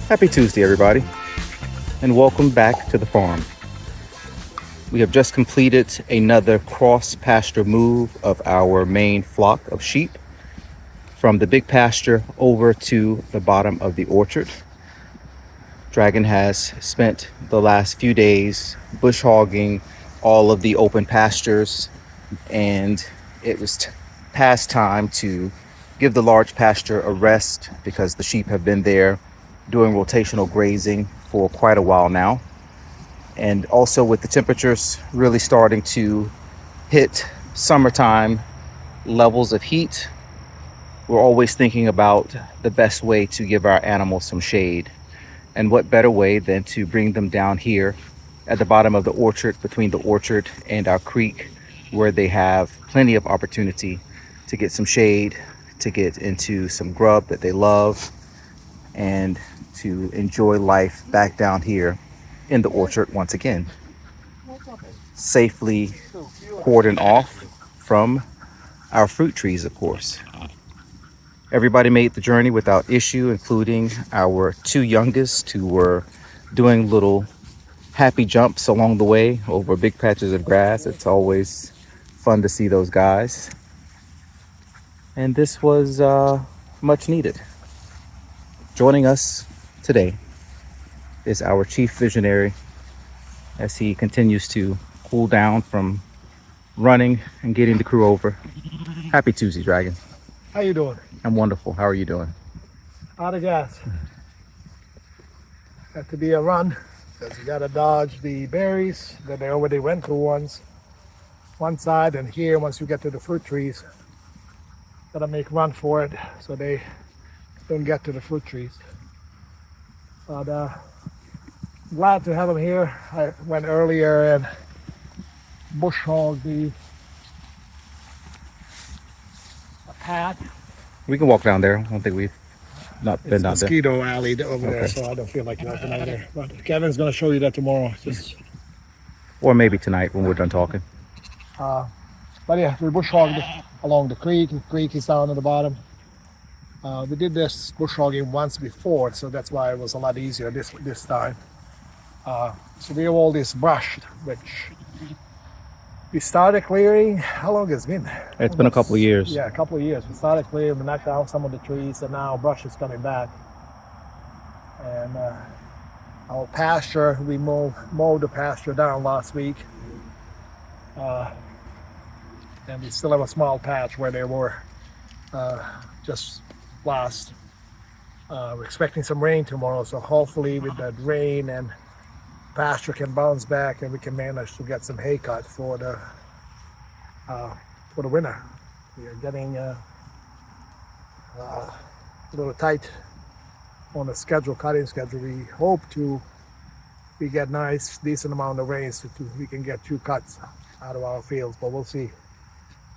Happy Tuesday, everybody, and welcome back to the farm. We have just completed another cross pasture move of our main flock of sheep from the big pasture over to the bottom of the orchard. Dragon has spent the last few days bush hogging all of the open pastures, and it was past time to give the large pasture a rest because the sheep have been there doing rotational grazing for quite a while now. And also with the temperatures really starting to hit summertime levels of heat, we're always thinking about the best way to give our animals some shade. And what better way than to bring them down here at the bottom of the orchard, between the orchard and our creek, where they have plenty of opportunity to get some shade, to get into some grub that they love, and to enjoy life back down here in the orchard once again, safely cordoned off from our fruit trees, of course. Everybody made the journey without issue, including our two youngest, who were doing little happy jumps along the way over big patches of grass. It's always fun to see those guys. And this was much needed. Joining us today is our chief visionary as he continues to cool down from running and getting the crew over. Happy Tuesday, Dragon. How you doing? I'm wonderful. How are you doing? Out of gas. Had to be a run because you gotta dodge the berries that they already went through one side, and here once you get to the fruit trees, gotta make run for it so they don't get to the fruit trees. But glad to have them here. I went earlier and bush hogged the path. We can walk down there. I don't think we've not been It's down there. mosquito alley over there, Okay. so I don't feel like walking over there. But Kevin's gonna show you that tomorrow. Just Or maybe tonight when we're done talking. but yeah, we bush hogged along the creek. The creek is down at the bottom. We did this bush hogging once before, so that's why it was a lot easier this time. So we have all this brush, which we started clearing. How long has it been? It's been a couple of years. Yeah, a couple of years. We started clearing, we knocked down some of the trees, and now brush is coming back. And our pasture, we mowed the pasture down last week. And we still have a small patch where they were just last. We're expecting some rain tomorrow, so hopefully with that rain and pasture can bounce back and we can manage to get some hay cut for the winter. We are getting a little tight on the cutting schedule. We hope we get nice, decent amount of rain so we can get 2 cuts out of our fields, but we'll see.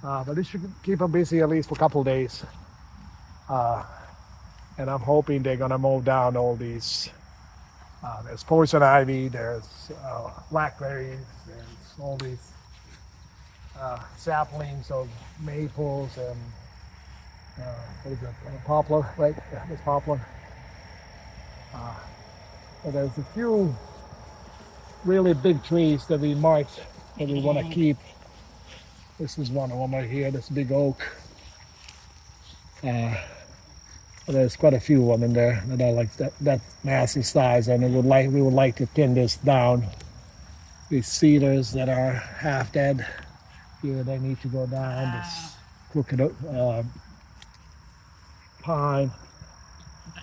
But this should keep them busy at least for a couple of days. And I'm hoping they're gonna mow down all these. There's poison ivy, there's blackberries, there's all these saplings of maples and what is that? Poplar, right? Yeah, there's poplar. And there's a few really big trees that we marked that we want to keep. This is one of them right here, this big oak. There's quite a few of them in there that are like that massive size, and we would like to thin this down. These cedars that are half dead here, they need to go down. This crooked pine.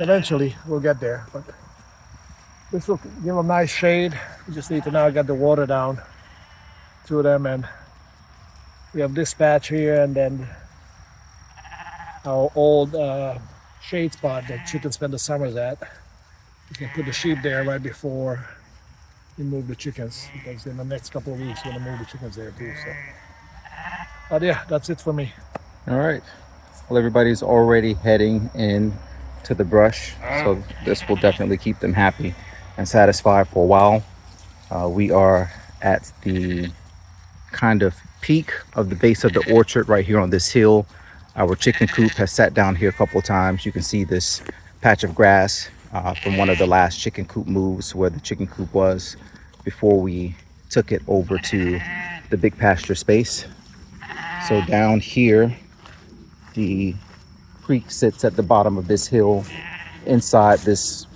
Eventually we'll get there, but this will give them nice shade. We just need to now get the water down to them, and we have this patch here, and then our old shade spot that chickens spend the summers at. We can put the sheep there right before we move the chickens, because in the next couple of weeks we're gonna move the chickens there too. So, but yeah, that's it for me. All right. Well, everybody's already heading in to the brush, so this will definitely keep them happy and satisfied for a while. We are at the kind of peak of the base of the orchard right here on this hill. Our chicken coop has sat down here a couple of times. You can see this patch of grass from one of the last chicken coop moves where the chicken coop was before we took it over to the big pasture space. So down here, the creek sits at the bottom of this hill inside this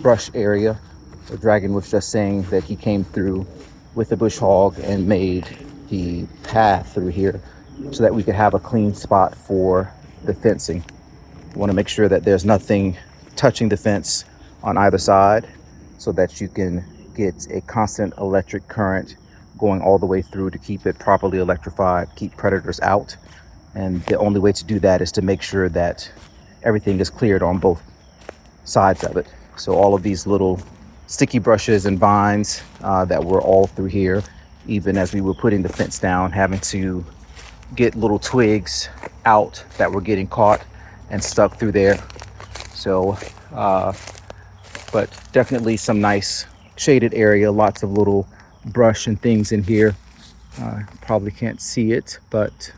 brush area. The dragon was just saying that he came through with the bush hog and made the path through here so that we could have a clean spot for the fencing. We want to make sure that there's nothing touching the fence on either side so that you can get a constant electric current going all the way through to keep it properly electrified, keep predators out. And the only way to do that is to make sure that everything is cleared on both sides of it. So all of these little sticky brushes and vines that were all through here, even as we were putting the fence down, having to get little twigs out that were getting caught and stuck through there. So, but definitely some nice shaded area, lots of little brush and things in here. Probably can't see it, but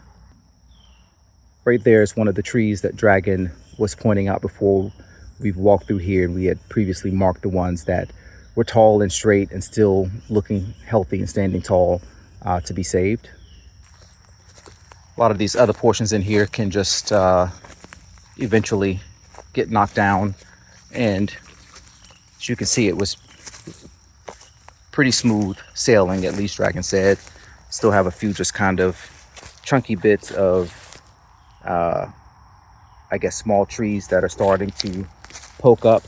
right there is one of the trees that Dragon was pointing out before we've walked through here, and we had previously marked the ones that were tall and straight and still looking healthy and standing tall to be saved. A lot of these other portions in here can just eventually get knocked down, and as you can see, it was pretty smooth sailing, at least Dragon said. Still have a few just kind of chunky bits of I guess small trees that are starting to poke up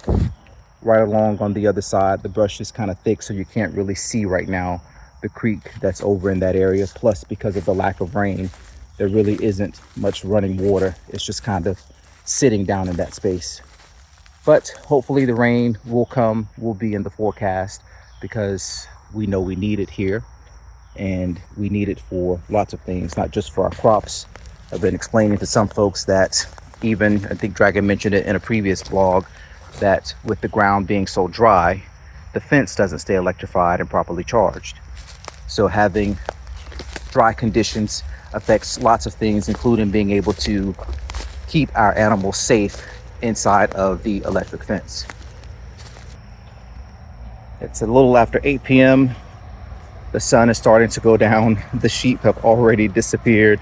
right along on the other side. The brush is kind of thick, so you can't really see right now the creek that's over in that area. Plus, because of the lack of rain, there really isn't much running water. It's just kind of sitting down in that space. But hopefully the rain will come, will be in the forecast, because we know we need it here, and we need it for lots of things, not just for our crops. I've been explaining to some folks that, even I think Dragon mentioned it in a previous vlog, that with the ground being so dry, the fence doesn't stay electrified and properly charged. So having dry conditions affects lots of things, including being able to keep our animals safe inside of the electric fence. It's a little after 8 p.m. The sun is starting to go down. The sheep have already disappeared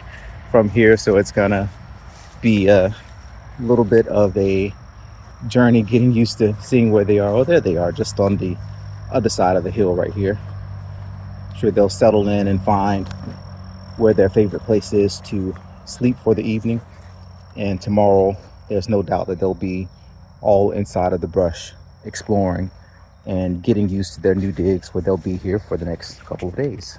from here, so it's gonna be a little bit of a journey getting used to seeing where they are. Oh, there they are, just on the other side of the hill right here. I'm sure they'll settle in and find where their favorite place is to sleep for the evening. And tomorrow, there's no doubt that they'll be all inside of the brush exploring and getting used to their new digs, where they'll be here for the next couple of days.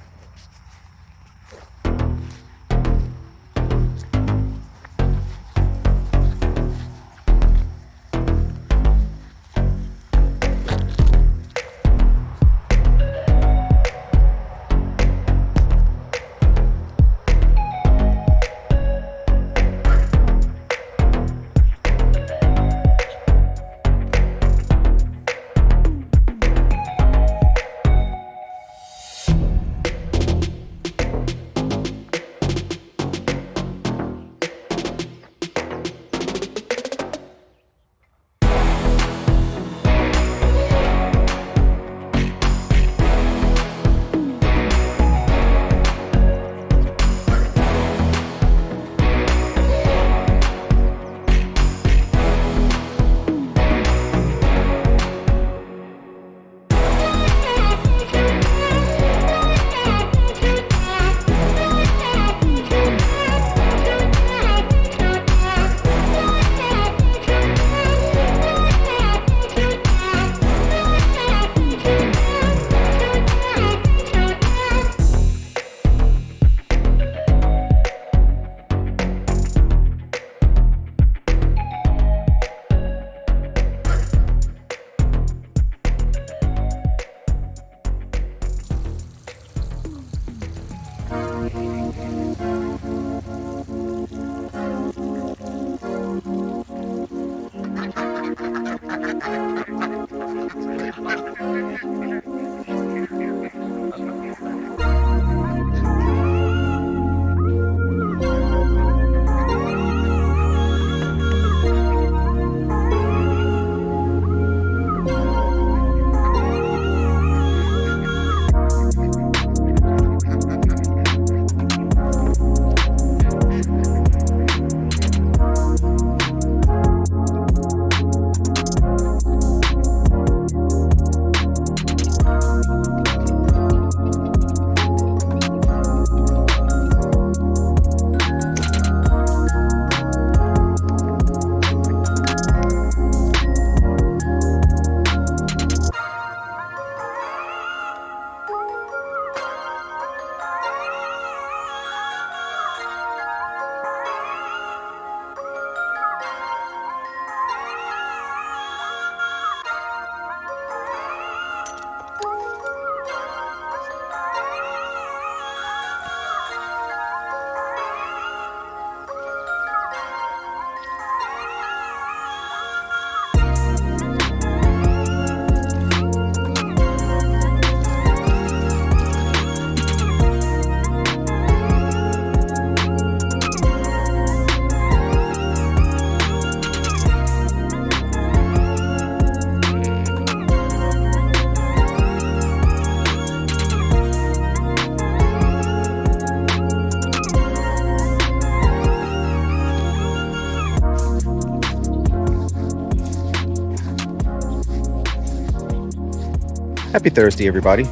Happy Thursday, everybody,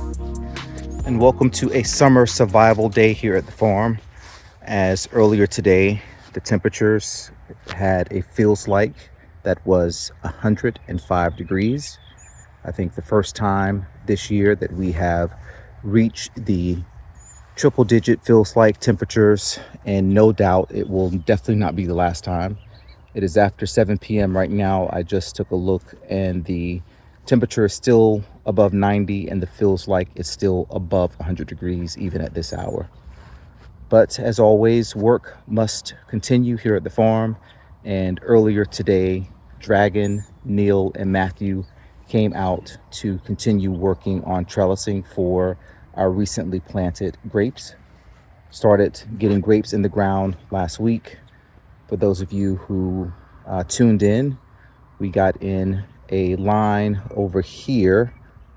and welcome to a summer survival day here at the farm. As earlier today, the temperatures had a feels like that was 105 degrees. I think the first time this year that we have reached the triple digit feels like temperatures, and no doubt it will definitely not be the last time. It is after 7 p.m. right now. I just took a look and the temperature is still above 90 and the feels like it's still above 100 degrees even at this hour. But as always, work must continue here at the farm. And earlier today, Dragon, Neil, and Matthew came out to continue working on trellising for our recently planted grapes. Started getting grapes in the ground last week. For those of you who tuned in, we got in a line over here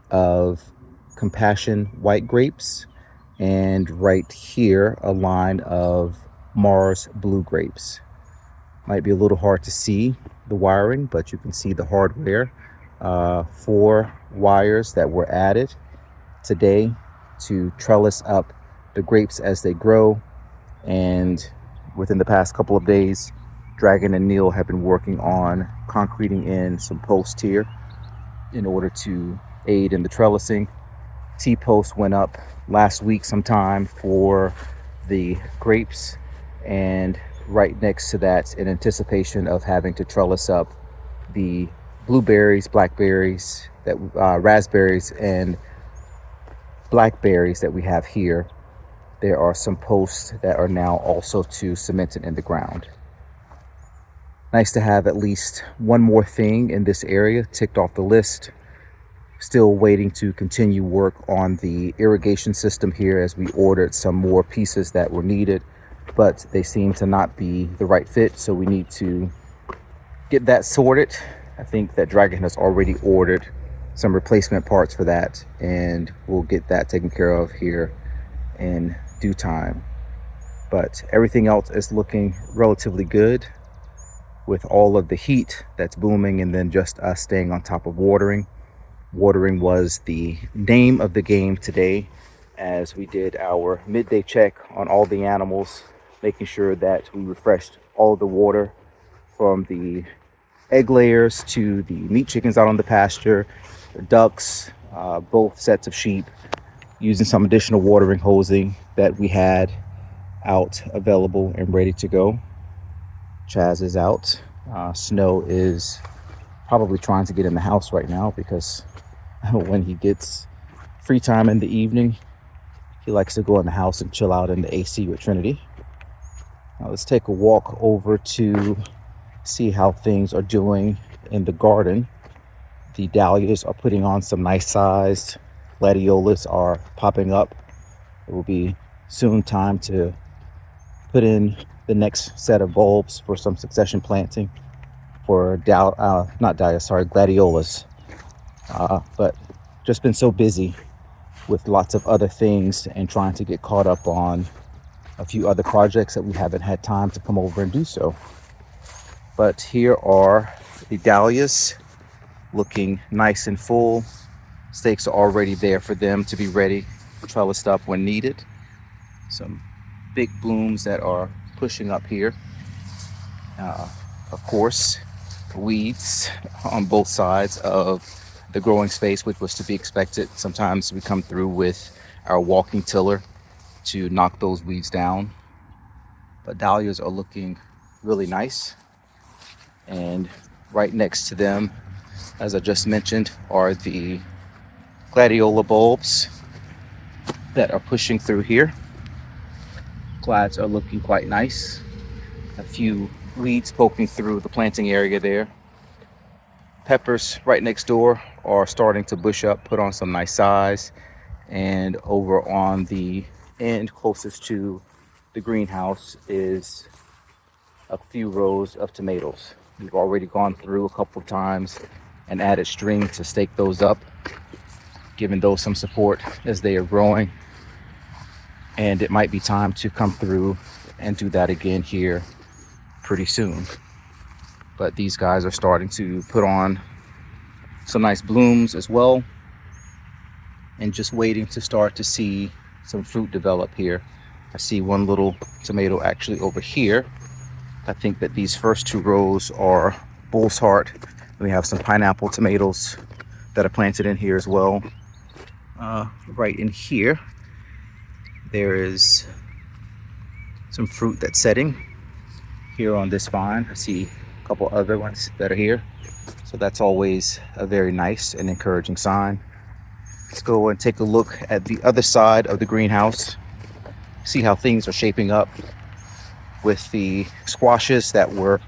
of Compassion white grapes, and right here a line of Mars blue grapes. Might be a little hard to see the wiring, but you can see the hardware. 4 wires that were added today to trellis up the grapes as they grow. And within the past couple of days, Dragon and Neil have been working on concreting in some posts here in order to aid in the trellising. T-post went up last week sometime for the grapes, and right next to that, in anticipation of having to trellis up the blueberries, blackberries, raspberries, and blackberries that we have here, there are some posts that are now also to cemented in the ground. Nice to have at least one more thing in this area ticked off the list. Still waiting to continue work on the irrigation system here, as we ordered some more pieces that were needed, but they seem to not be the right fit, so we need to get that sorted. I think that Dragon has already ordered some replacement parts for that, and we'll get that taken care of here in due time. But everything else is looking relatively good, with all of the heat that's booming and then just us staying on top of watering. Watering was the name of the game today, as we did our midday check on all the animals, making sure that we refreshed all of the water from the egg layers to the meat chickens out on the pasture, the ducks, both sets of sheep, using some additional watering hosing that we had out available and ready to go. Chaz is out. Snow is probably trying to get in the house right now, because when he gets free time in the evening, he likes to go in the house and chill out in the AC with Trinity. Now let's take a walk over to see how things are doing in the garden. The dahlias are putting on some nice sized, gladiolas are popping up. It will be soon time to put in the next set of bulbs for some succession planting for gladiolas. But just been so busy with lots of other things and trying to get caught up on a few other projects that we haven't had time to come over and do so. But here are the dahlias, looking nice and full. Stakes are already there for them to be ready, trellised up when needed. Some big blooms that are pushing up here. Of course, weeds on both sides of the growing space, which was to be expected. Sometimes we come through with our walking tiller to knock those weeds down. But dahlias are looking really nice. And right next to them, as I just mentioned, are the gladiola bulbs that are pushing through here. Glads are looking quite nice. A few weeds poking through the planting area there. Peppers right next door are starting to bush up, put on some nice size. And over on the end closest to the greenhouse is a few rows of tomatoes. We've already gone through a couple of times and added string to stake those up, giving those some support as they are growing. And it might be time to come through and do that again here pretty soon. But these guys are starting to put on some nice blooms as well. and just waiting to start to see some fruit develop here. I see one little tomato actually over here. I think that these first two rows are bull's heart. We have some pineapple tomatoes that are planted in here as well. Right in here, there is some fruit that's setting here on this vine. I see a couple other ones that are here. So that's always a very nice and encouraging sign. Let's go and take a look at the other side of the greenhouse, see how things are shaping up with the squashes that were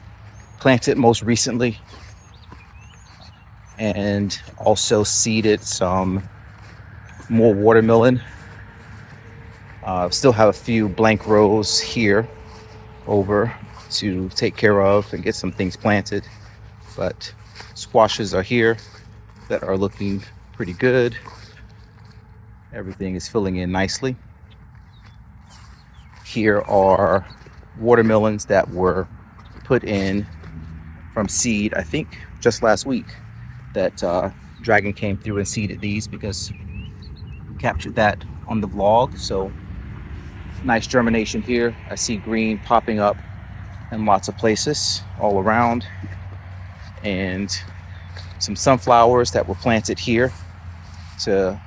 planted most recently, and also seeded some more watermelon. Still have a few blank rows here over to take care of and get some things planted, but squashes are here that are looking pretty good. Everything is filling in nicely. Here are watermelons that were put in from seed, I think just last week, that Dragon came through and seeded these because we captured that on the vlog. So nice germination here. I see green popping up in lots of places all around, and some sunflowers that were planted here to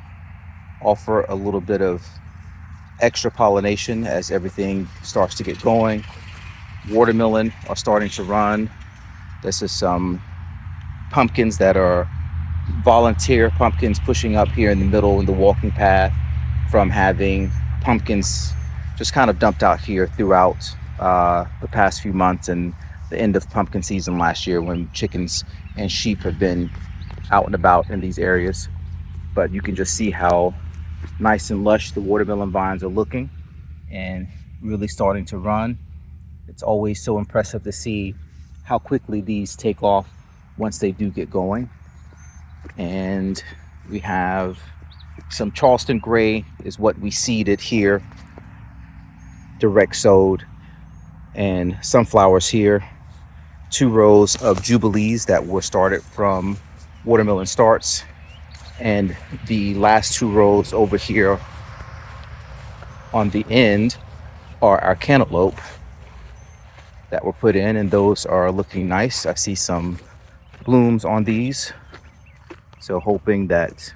offer a little bit of extra pollination as everything starts to get going. Watermelon are starting to run. This is some pumpkins that are volunteer pumpkins pushing up here in the middle in the walking path from having pumpkins just kind of dumped out here throughout the past few months and the end of pumpkin season last year, when chickens and sheep have been out and about in these areas. But you can just see how nice and lush the watermelon vines are looking and really starting to run. It's always so impressive to see how quickly these take off once they do get going. And we have some Charleston gray is what we seeded here, direct sowed, and sunflowers here. 2 rows of jubilees that were started from watermelon starts, and the last 2 rows over here on the end are our cantaloupe that were put in, and those are looking nice. I see some blooms on these, so hoping that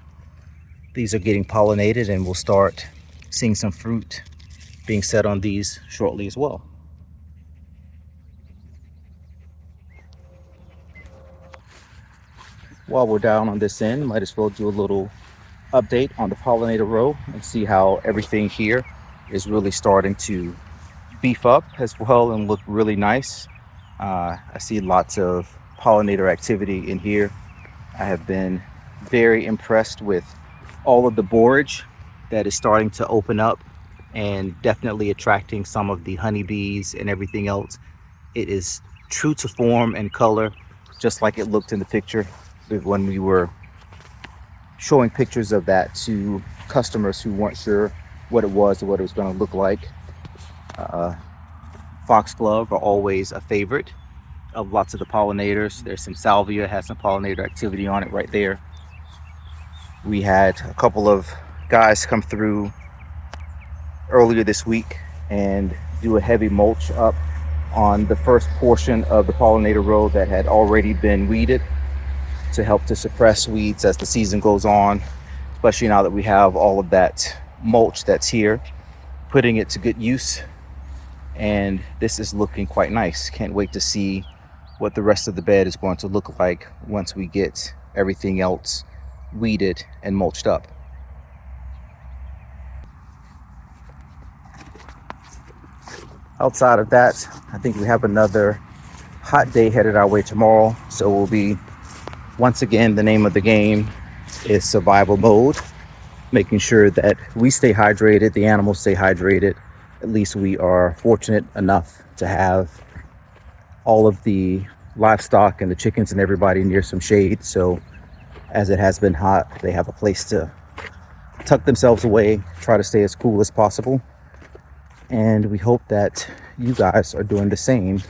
these are getting pollinated and we'll start seeing some fruit being set on these shortly as well. While we're down on this end, might as well do a little update on the pollinator row and see how everything here is really starting to beef up as well and look really nice. I see lots of pollinator activity in here. I have been very impressed with all of the borage that is starting to open up and definitely attracting some of the honeybees and everything else. It is true to form and color, just like it looked in the picture when we were showing pictures of that to customers who weren't sure what it was or what it was going to look like. Foxglove are always a favorite of lots of the pollinators. There's some salvia, has some pollinator activity on it right there. We had a couple of guys come through earlier this week and do a heavy mulch up on the first portion of the pollinator row that had already been weeded to help to suppress weeds as the season goes on, especially now that we have all of that mulch that's here, putting it to good use. And this is looking quite nice. Can't wait to see what the rest of the bed is going to look like once we get everything else weeded and mulched up. Outside of that, I think we have another hot day headed our way tomorrow. So we'll be, once again, the name of the game is survival mode, making sure that we stay hydrated, the animals stay hydrated. At least we are fortunate enough to have all of the livestock and the chickens and everybody near some shade. So as it has been hot, they have a place to tuck themselves away, try to stay as cool as possible. And we hope that you guys are doing the same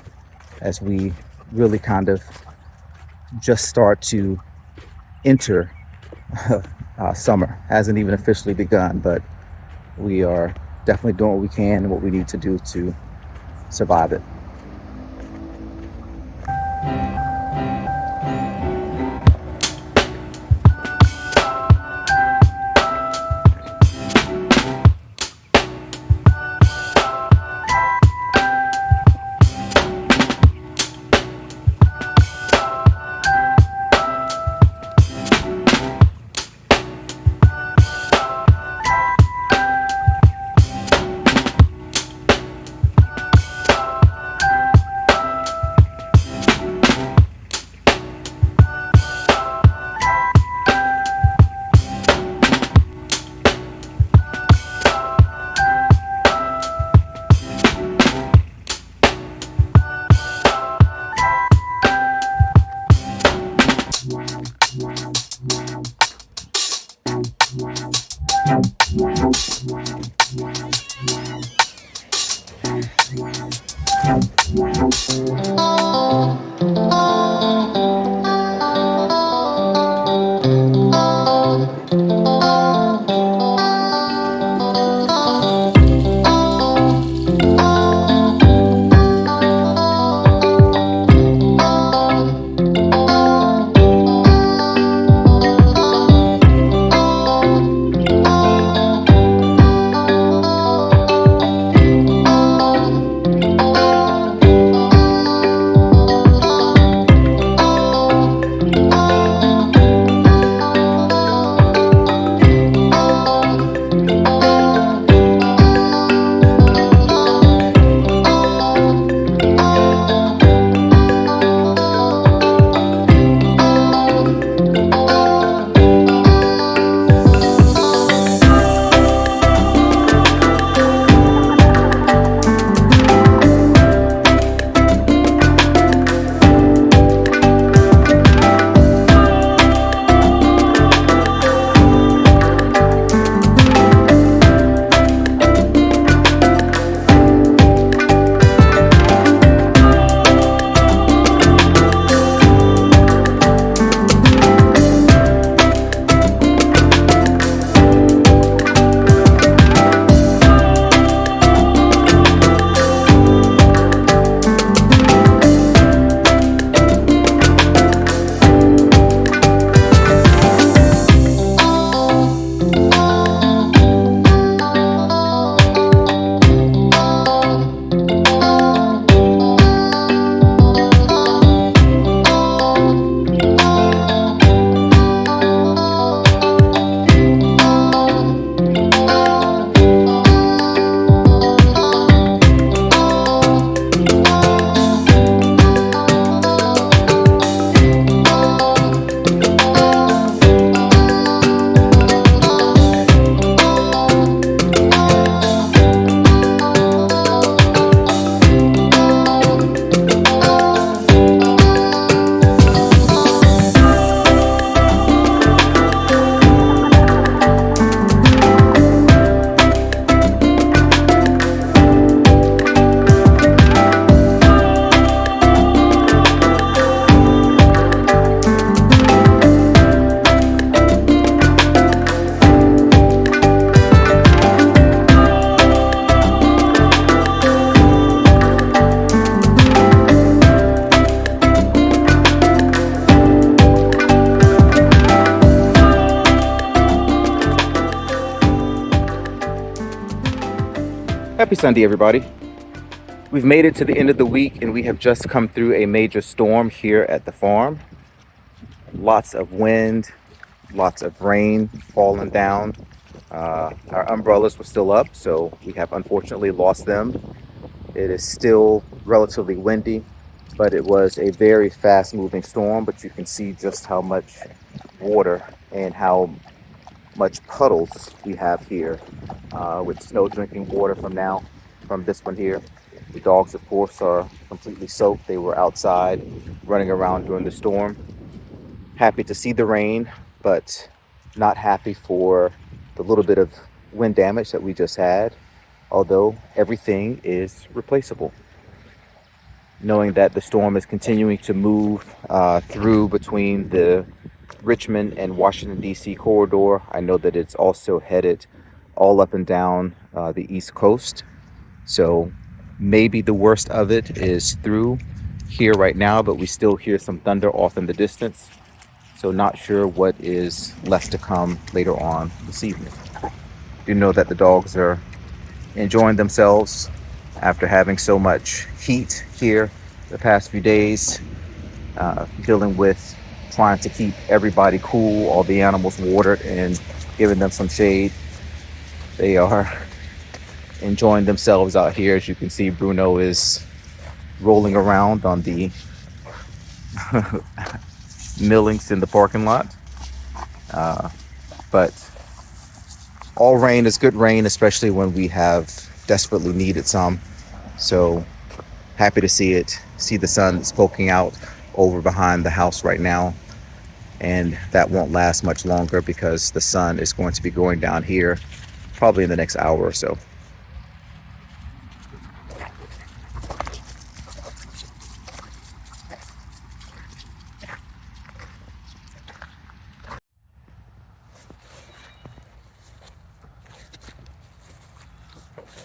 as we really kind of just start to enter Summer hasn't even officially begun, but we are definitely doing what we can and what we need to do to survive it. Happy Sunday, everybody. We've made it to the end of the week and we have just come through a major storm here at the farm. Lots of wind, lots of rain falling down. Our umbrellas were still up, so we have unfortunately lost them. It is still relatively windy, but it was a very fast moving storm. But you can see just how much water and how much puddles we have here with snow drinking water from this one here. The dogs, of course, are completely soaked. They were outside running around during the storm. Happy to see the rain, but not happy for the little bit of wind damage that we just had, although everything is replaceable. Knowing that the storm is continuing to move through between the Richmond and Washington, D.C. corridor. I know that it's also headed all up and down the East Coast. So maybe the worst of it is through here right now, but we still hear some thunder off in the distance. So not sure what is left to come later on this evening. Do know that the dogs are enjoying themselves after having so much heat here the past few days, dealing with trying to keep everybody cool, all the animals watered, and giving them some shade. They are enjoying themselves out here. As you can see, Bruno is rolling around on the millings in the parking lot. But all rain is good rain, especially when we have desperately needed some. So happy to see it, see the sun that's poking out over behind the house right now. And that won't last much longer because the sun is going to be going down here probably in the next hour or so.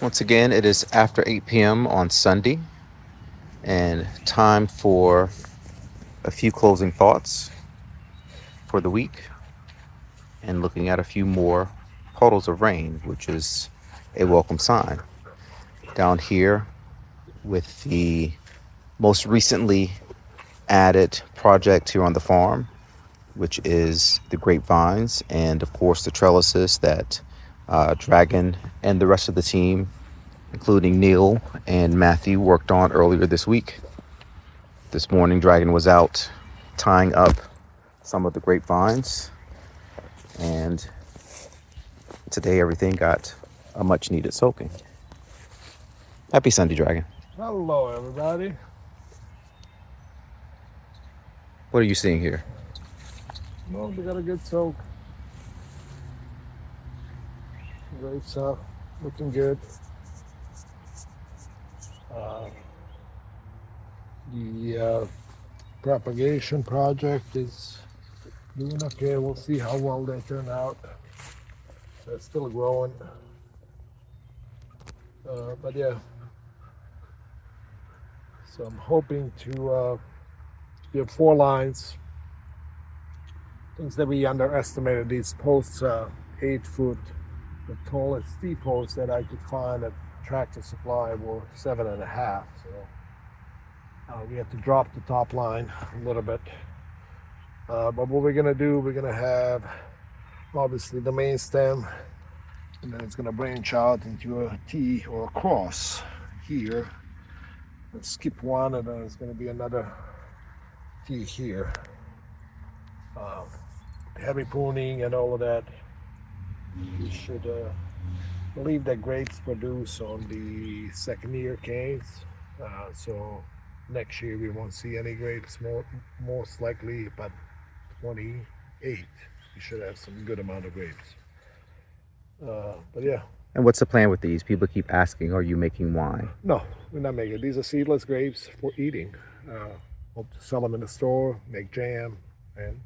Once again, it is after 8 p.m. on Sunday and time for a few closing thoughts for the week and looking at a few more puddles of rain, which is a welcome sign. Down here with the most recently added project here on the farm, which is the grapevines and of course the trellises that Dragon and the rest of the team, including Neil and Matthew, worked on earlier this week. This morning, Dragon was out tying up some of the grapevines, and today everything got a much needed soaking. Happy Sunday, Dragon. Hello, everybody. What are you seeing here? Well, we got a good soak. Grapes are looking good. The propagation project is doing okay. We'll see how well they turn out. They're still growing. But yeah, so I'm hoping to give 4 lines. Things that we underestimated, these posts are 8 foot. The tallest T-posts that I could find at Tractor Supply were 7.5. So we have to drop the top line a little bit. But what we're gonna do, we're gonna have obviously the main stem, and then it's gonna branch out into a T or a cross here. Let's skip one, and then it's gonna be another T here. Heavy pruning and all of that. We should believe that grapes produce on the second year canes. So next year we won't see any grapes, most likely, but 28 we should have some good amount of grapes. But yeah. And what's the plan with these? People keep asking, are you making wine? No, we're not making. These are seedless grapes for eating. Hope to sell them in the store, make jam, and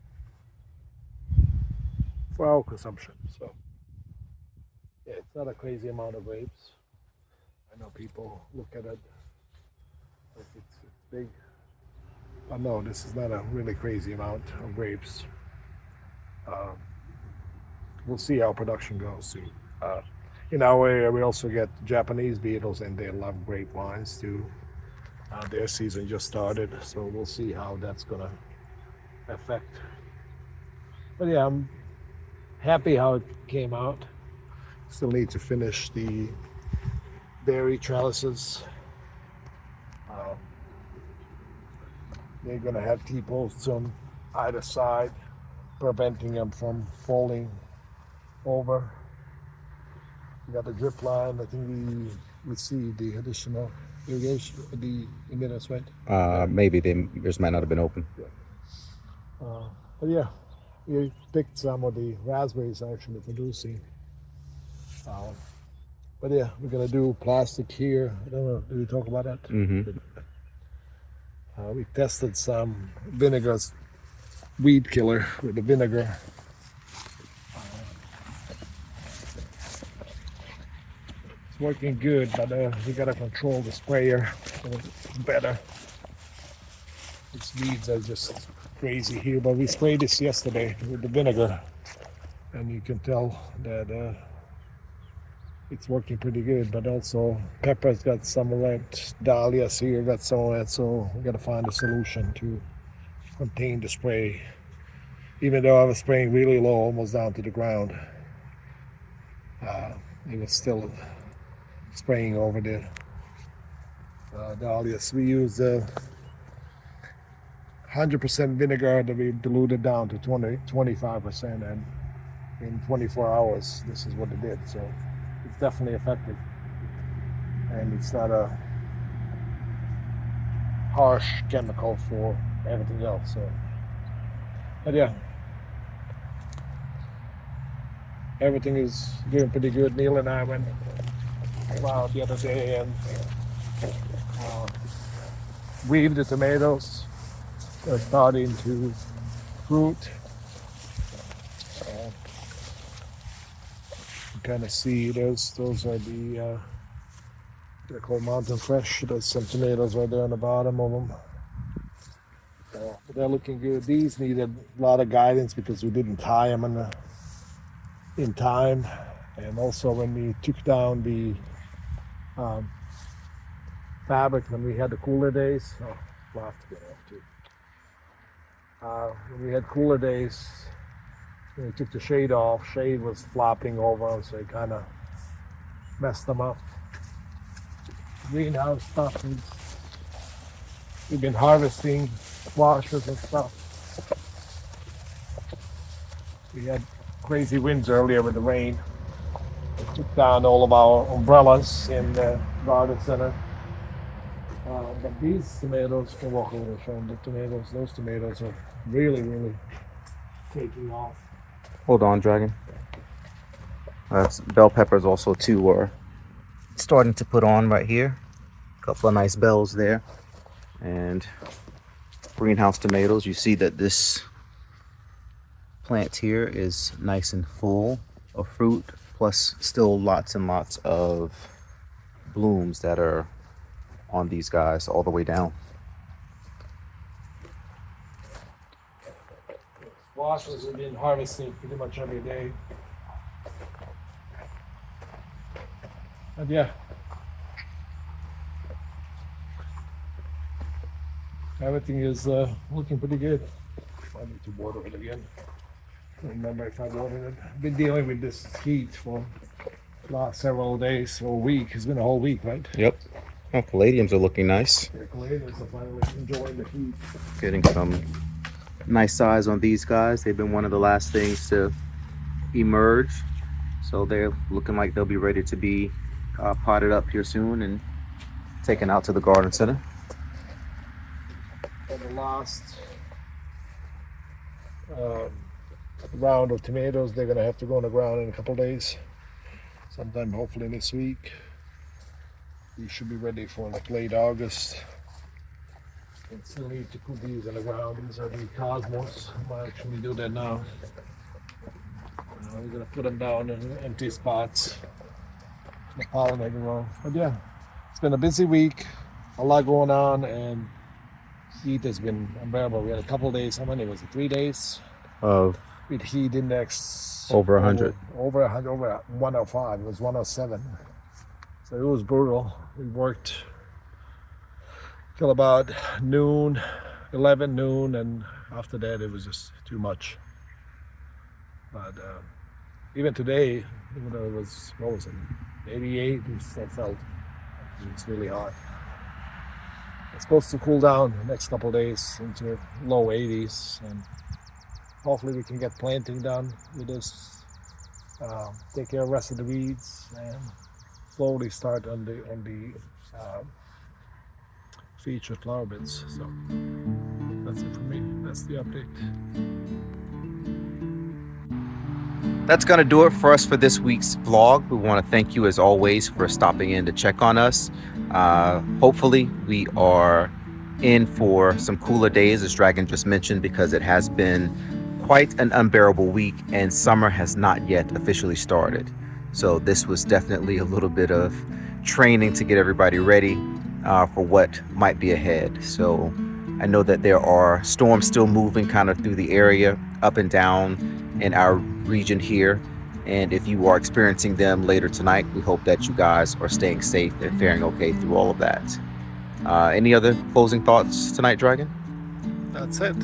for our consumption. So yeah, it's not a crazy amount of grapes. I know people look at it like it's big. But no, this is not a really crazy amount of grapes. We'll see how production goes too. In our area, we also get Japanese beetles, and they love grape wines too. Their season just started, so we'll see how that's gonna affect. But yeah, I'm happy how it came out. Still need to finish the berry trellises. They're gonna have T-posts on either side, preventing them from falling over. We got the drip line. I think we received the additional irrigation, the emitters, right? Maybe theirs might not have been open. Yeah. But yeah, we picked some of the raspberries actually producing. But yeah, we're gonna do plastic here. I don't know. Did we talk about that? Mm-hmm. We tested some vinegars weed killer with the vinegar. It's working good, but we gotta control the sprayer better. These weeds are just crazy here, but we sprayed this yesterday with the vinegar, and you can tell that it's working pretty good. But also pepper's got some of that, dahlias here got some of that, so we gotta find a solution to contain the spray. Even though I was spraying really low, almost down to the ground, it was still spraying over the dahlias. We used 100% vinegar that we diluted down to 25%, and in 24 hours, this is what it did. So it's definitely effective, and it's not a harsh chemical for everything else. So, but yeah, everything is doing pretty good. Neil and I went around the other day and weaved the tomatoes. They're starting to fruit. You kind of see those are the they're called Mountain Fresh. There's some tomatoes right there on the bottom of them. But they're looking good. These needed a lot of guidance because we didn't tie them in time, and also when we took down the fabric when we had the cooler days. Oh, we'll have to get off too. When we had cooler days, when we took the shade off, shade was flopping over them, so it kind of messed them up. Greenhouse stuff, we've been harvesting squashes and stuff. We had crazy winds earlier with the rain. It took down all of our umbrellas in the garden center. But these tomatoes, can walk over and show them the tomatoes. Those tomatoes are really, really taking off. Hold on, Dragon. Bell peppers also too are starting to put on right here. A couple of nice bells there. And greenhouse tomatoes, you see that this plant here is nice and full of fruit, plus still lots and lots of blooms that are on these guys all the way down. Squashes have been harvesting pretty much every day. And yeah, everything is looking pretty good. I need to water it again. I don't remember if I watered it. I've been dealing with this heat for the last several days or a week. It's been a whole week, right? Yep. Oh, caladiums are looking nice. Yeah, caladiums are finally enjoying the heat. Getting some nice size on these guys. They've been one of the last things to emerge. So they're looking like they'll be ready to be potted up here soon and taken out to the garden center. For the last round of tomatoes, they're gonna have to go on the ground in a couple days. Sometime hopefully this week. We should be ready for like late August. And still need to put these on the ground. These are the cosmos. I'll actually do that now. We're gonna put them down in empty spots. The pollinating well. But yeah, it's been a busy week, a lot going on, and heat has been unbearable. We had a couple days. How many was it? 3 days Of with heat index over 100. Over 100, over 105. It was 107. So it was brutal. We worked till about noon, 11 noon, and after that it was just too much. But even today, even though it was, what was it, 88, we still felt it's really hot. It's supposed to cool down the next couple of days into low 80s, and hopefully we can get planting done with this, take care of the rest of the weeds, and slowly start on the featured flower beds. So that's it for me. That's the update. That's gonna do it for us for this week's vlog. We want to thank you as always for stopping in to check on us. Hopefully we are in for some cooler days, as Dragon just mentioned, because it has been quite an unbearable week and summer has not yet officially started. So this was definitely a little bit of training to get everybody ready for what might be ahead. So I know that there are storms still moving kind of through the area, up and down in our region here. And if you are experiencing them later tonight, we hope that you guys are staying safe and faring okay through all of that. Any other closing thoughts tonight, Dragon? That's it.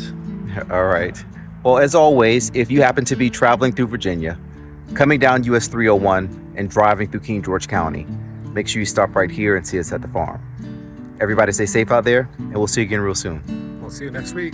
All right. Well, as always, if you happen to be traveling through Virginia, coming down US 301 and driving through King George County, make sure you stop right here and see us at the farm. Everybody stay safe out there, and we'll see you again real soon. We'll see you next week.